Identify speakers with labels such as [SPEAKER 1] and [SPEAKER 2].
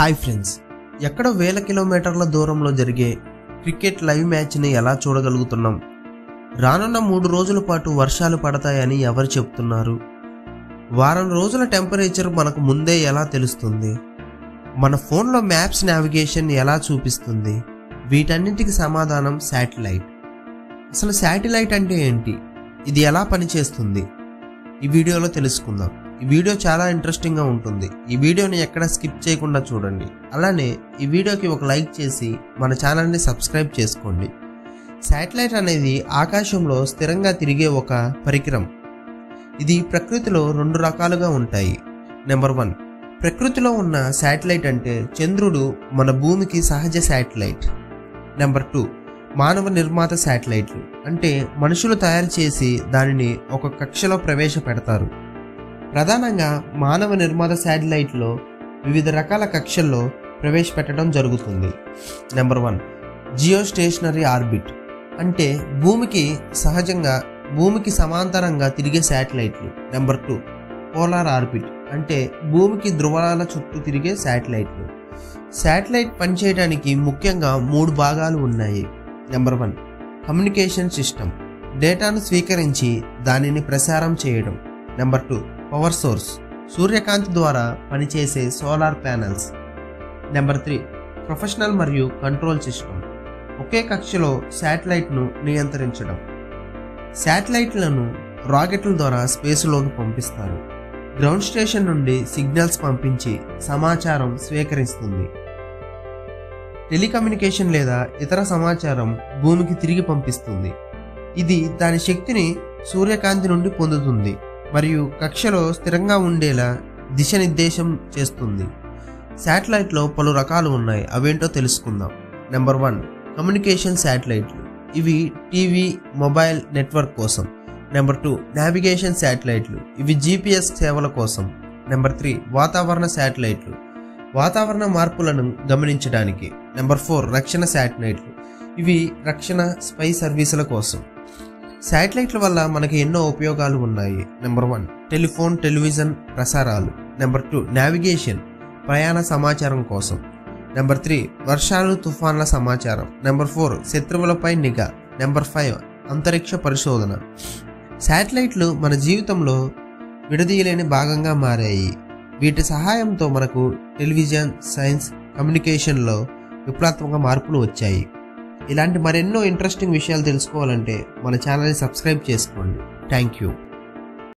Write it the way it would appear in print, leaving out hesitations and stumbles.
[SPEAKER 1] Hi friends, ఎక్కడో వేల కిలోమీటర్ల దూరంలో జరిగే క్రికెట్ లైవ్ మ్యాచ్ని ఎలా చూడగలుగుతున్నాం? రానున్న 3 రోజుల పాటు వర్షాలు పడతాయని ఎవరు చెప్తున్నారు? వారం రోజుల టెంపరేచర్ మనకు ముందే ఎలా తెలుస్తుంది? మన ఫోన్లో మ్యాప్స్ నావిగేషన్ ఎలా చూపిస్తుంది? వీటన్నింటికి సమాధానం శాటిలైట్. అసలు శాటిలైట్ అంటే ఏంటి? ఇది ఎలా పనిచేస్తుంది? ఈ వీడియోలో తెలుసుకుందాం. ఈ వీడియో చాలా ఇంట్రెస్టింగ్గా ఉంటుంది. ఈ వీడియోని ఎక్కడ స్కిప్ చేయకుండా చూడండి. అలానే ఈ వీడియోకి ఒక లైక్ చేసి మన ఛానల్ని సబ్స్క్రైబ్ చేసుకోండి. శాటిలైట్ అనేది ఆకాశంలో స్థిరంగా తిరిగే ఒక పరికరం. ఇది ప్రకృతిలో 2 రకాలుగా ఉంటాయి. నెంబర్ 1, ప్రకృతిలో ఉన్న శాటిలైట్ అంటే చంద్రుడు మన భూమికి సహజ శాటిలైట్. నెంబర్ 2, మానవ నిర్మాత శాటిలైట్లు అంటే మనుషులు తయారు చేసి దానిని ఒక కక్షలో ప్రవేశపెడతారు. ప్రధానంగా మానవ నిర్మాత శాటిలైట్లో వివిధ రకాల కక్షల్లో ప్రవేశపెట్టడం జరుగుతుంది. నెంబర్ 1, జియో స్టేషనరీ ఆర్బిట్ అంటే భూమికి సమాంతరంగా తిరిగే శాటిలైట్లు. నెంబర్ 2, పోలార్ ఆర్బిట్ అంటే భూమికి ధృవాల చుట్టూ తిరిగే శాటిలైట్లు. శాటిలైట్ పనిచేయడానికి ముఖ్యంగా 3 భాగాలు ఉన్నాయి. నెంబర్ 1, కమ్యూనికేషన్ సిస్టమ్, డేటాను స్వీకరించి దానిని ప్రసారం చేయడం. నెంబర్ 2, పవర్ సోర్స్, సూర్యకాంతి ద్వారా పనిచేసే సోలార్ ప్యానెల్స్. నెంబర్ 3, ప్రొఫెషనల్ మరియు కంట్రోల్ సిస్టమ్, ఒకే కక్షలో శాటిలైట్ను నియంత్రించడం. శాటిలైట్లను రాకెట్ల ద్వారా స్పేస్లోకి పంపిస్తారు. గ్రౌండ్ స్టేషన్ నుండి సిగ్నల్స్ పంపించి సమాచారం స్వీకరిస్తుంది. టెలికమ్యూనికేషన్ లేదా ఇతర సమాచారం భూమికి తిరిగి పంపిస్తుంది. ఇది దాని శక్తిని సూర్యకాంతి నుండి పొందుతుంది మరియు కక్షలో స్థిరంగా ఉండేలా దిశానిర్దేశం చేస్తుంది. శాటిలైట్లో పలు రకాలు ఉన్నాయి. అవేంటో తెలుసుకుందాం. నెంబర్ 1, కమ్యూనికేషన్ శాటిలైట్లు. ఇవి టీవీ, మొబైల్ నెట్వర్క్ కోసం. నెంబర్ 2, నావిగేషన్ శాటిలైట్లు. ఇవి GPS సేవల కోసం. నెంబర్ 3, వాతావరణ శాటిలైట్లు, వాతావరణ మార్పులను గమనించడానికి. నెంబర్ 4, రక్షణ శాటిలైట్లు. ఇవి రక్షణ స్పై సర్వీసుల కోసం. శాటిలైట్ల వల్ల మనకి ఎన్నో ఉపయోగాలు ఉన్నాయి. నెంబర్ 1, టెలిఫోన్, టెలివిజన్ ప్రసారాలు. నెంబర్ 2, నావిగేషన్, ప్రయాణ సమాచారం కోసం. నెంబర్ 3, వర్షాలు, తుఫాన్ల సమాచారం. నెంబర్ 4, శత్రువులపై నిఘా. నెంబర్ 5, అంతరిక్ష పరిశోధన. శాటిలైట్లు మన జీవితంలో విడదీయలేని భాగంగా మారాయి. వీటి సహాయంతో మనకు టెలివిజన్, సైన్స్, కమ్యూనికేషన్లో విప్లవాత్మక మార్పులు వచ్చాయి. ఇలాంటి మరెన్నో ఇంట్రెస్టింగ్ విషయాలు తెలుసుకోవాలంటే మన ఛానల్ని సబ్స్క్రైబ్ చేసుకోండి. Thank you.